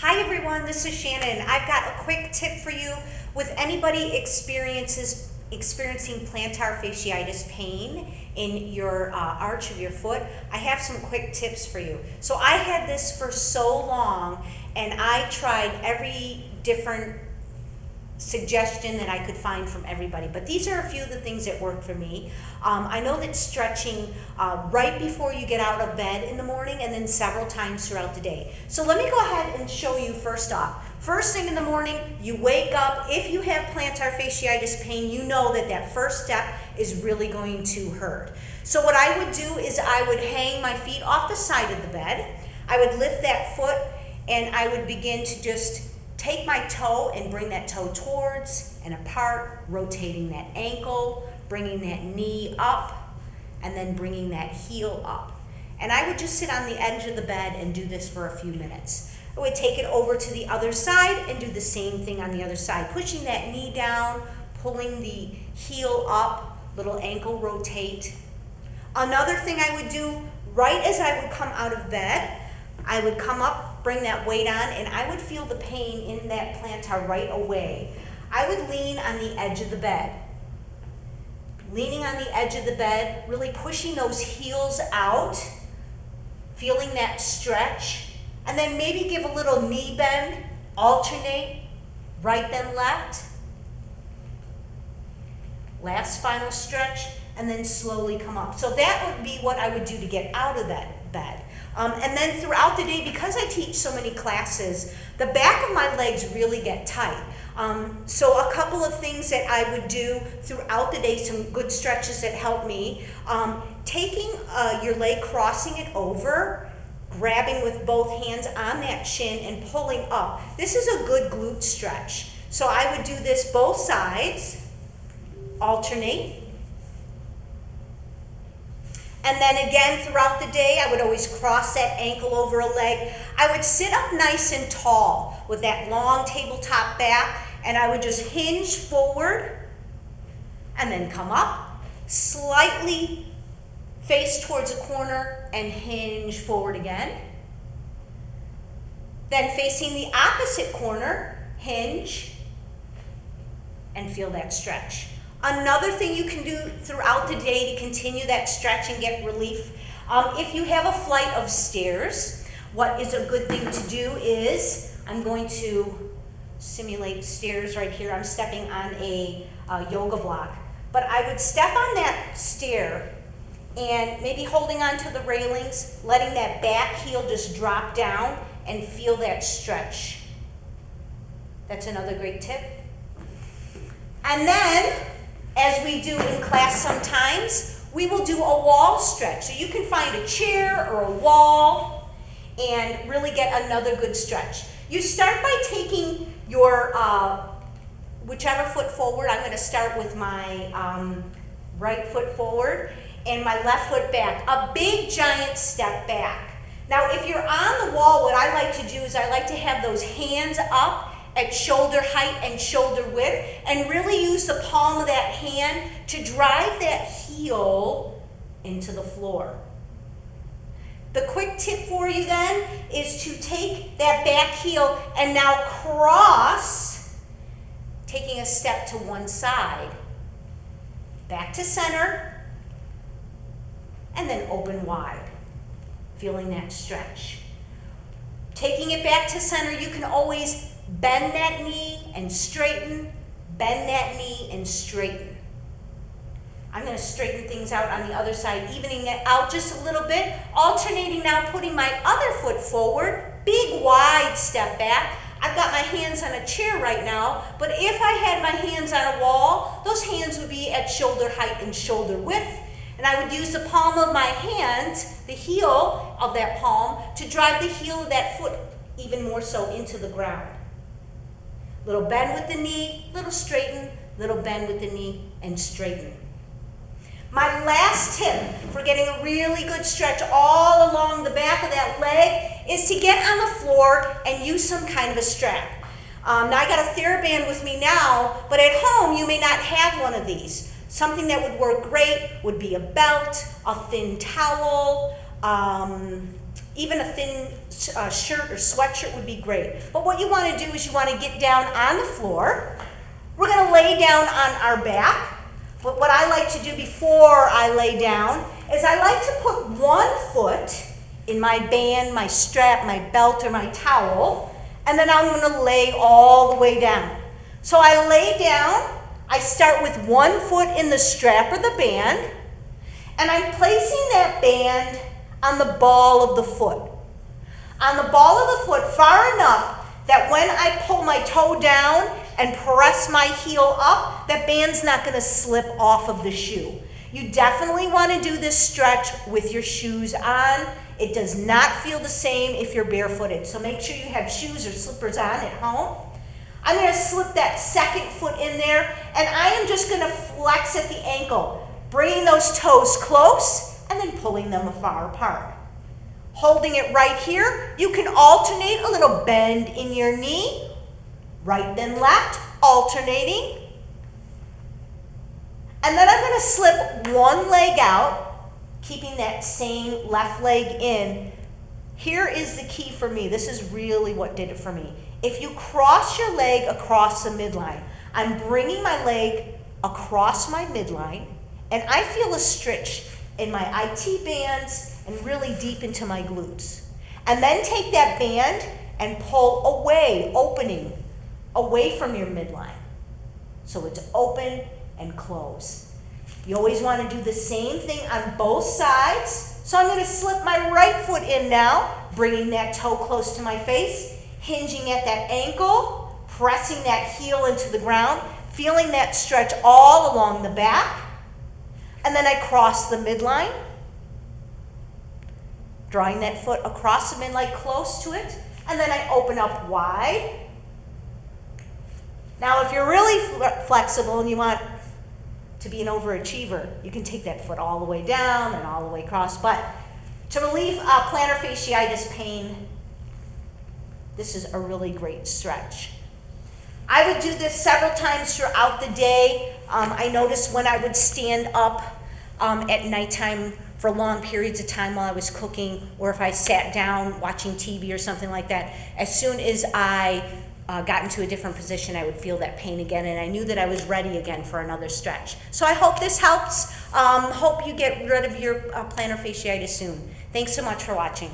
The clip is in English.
Hi everyone, this is Shannon. I've got a quick tip for you with anybody experiencing plantar fasciitis pain in your arch of your foot. I have some quick tips for you. So I had this for so long and I tried every different suggestion that I could find from everybody, but these are a few of the things that work for me. I know that stretching right before you get out of bed in the morning and then several times throughout the day. So let me go ahead and show you first off. First thing in the morning, you wake up. If you have plantar fasciitis pain, you know that that first step is really going to hurt. So what I would do is I would hang my feet off the side of the bed. I would lift that foot and I would begin to just take my toe and bring that toe towards and apart, rotating that ankle, bringing that knee up, and then bringing that heel up. And I would just sit on the edge of the bed and do this for a few minutes. I would take it over to the other side and do the same thing on the other side, pushing that knee down, pulling the heel up, little ankle rotate. Another thing I would do right as I would come out of bed, I would come up, bring that weight on, and I would feel the pain in that plantar right away. I would lean on the edge of the bed. Leaning on the edge of the bed, really pushing those heels out, feeling that stretch, and then maybe give a little knee bend, alternate, right then left. Last final stretch, and then slowly come up. So that would be what I would do to get out of that bed. And then throughout the day, because I teach so many classes, the back of my legs really get tight. So a couple of things that I would do throughout the day, some good stretches that help me. Taking your leg, crossing it over, grabbing with both hands on that shin and pulling up. This is a good glute stretch. So I would do this both sides, alternate. And then again, throughout the day, I would always cross that ankle over a leg. I would sit up nice and tall with that long tabletop back, and I would just hinge forward and then come up, slightly face towards a corner and hinge forward again. Then facing the opposite corner, hinge and feel that stretch. Another thing you can do throughout the day to continue that stretch and get relief, if you have a flight of stairs, what is a good thing to do is, I'm going to simulate stairs right here. I'm stepping on a yoga block. But I would step on that stair and maybe holding on to the railings, letting that back heel just drop down and feel that stretch. That's another great tip. And then, as we do in class sometimes, we will do a wall stretch. So you can find a chair or a wall and really get another good stretch. You start by taking your whichever foot forward. I'm going to start with my right foot forward and my left foot back. A big giant step back. Now if you're on the wall, what I like to do is I like to have those hands up at shoulder height and shoulder width, and really use the palm of that hand to drive that heel into the floor. The quick tip for you then is to take that back heel and now cross, taking a step to one side, back to center, and then open wide, feeling that stretch. Taking it back to center, you can always bend that knee and straighten, bend that knee and straighten. I'm going to straighten things out on the other side, evening it out just a little bit, alternating now, putting my other foot forward, big wide step back. I've got my hands on a chair right now, but if I had my hands on a wall, those hands would be at shoulder height and shoulder width, and I would use the palm of my hand, the heel of that palm, to drive the heel of that foot even more so into the ground. Little bend with the knee, little straighten, little bend with the knee, and straighten. My last tip for getting a really good stretch all along the back of that leg is to get on the floor and use some kind of a strap. Now I got a TheraBand with me now, but at home you may not have one of these. Something that would work great would be a belt, a thin towel, Even a thin shirt or sweatshirt would be great. But what you want to do is you want to get down on the floor. We're going to lay down on our back. But what I like to do before I lay down is I like to put one foot in my band, my strap, my belt, or my towel, and then I'm going to lay all the way down. So I lay down, I start with one foot in the strap or the band, and I'm placing that band on the ball of the foot. On the ball of the foot far enough that when I pull my toe down and press my heel up, that band's not going to slip off of the shoe. You definitely want to do this stretch with your shoes on. It does not feel the same if you're barefooted. So make sure you have shoes or slippers on at home. I'm going to slip that second foot in there, and I am just going to flex at the ankle, bringing those toes close and then pulling them far apart. Holding it right here, you can alternate a little bend in your knee, right then left, alternating. And then I'm going to slip one leg out, keeping that same left leg in. Here is the key for me. This is really what did it for me. If you cross your leg across the midline, I'm bringing my leg across my midline, and I feel a stretch in my IT bands and really deep into my glutes. And then take that band and pull away, opening, away from your midline. So it's open and close. You always want to do the same thing on both sides. So I'm going to slip my right foot in now, bringing that toe close to my face, hinging at that ankle, pressing that heel into the ground, feeling that stretch all along the back. And then I cross the midline, drawing that foot across the midline close to it, and then I open up wide. Now, if you're really flexible and you want to be an overachiever, you can take that foot all the way down and all the way across. But to relieve plantar fasciitis pain, this is a really great stretch. I would do this several times throughout the day. I noticed when I would stand up at nighttime for long periods of time while I was cooking, or if I sat down watching TV or something like that, as soon as I got into a different position, I would feel that pain again, and I knew that I was ready again for another stretch. So I hope this helps. Hope you get rid of your plantar fasciitis soon. Thanks so much for watching.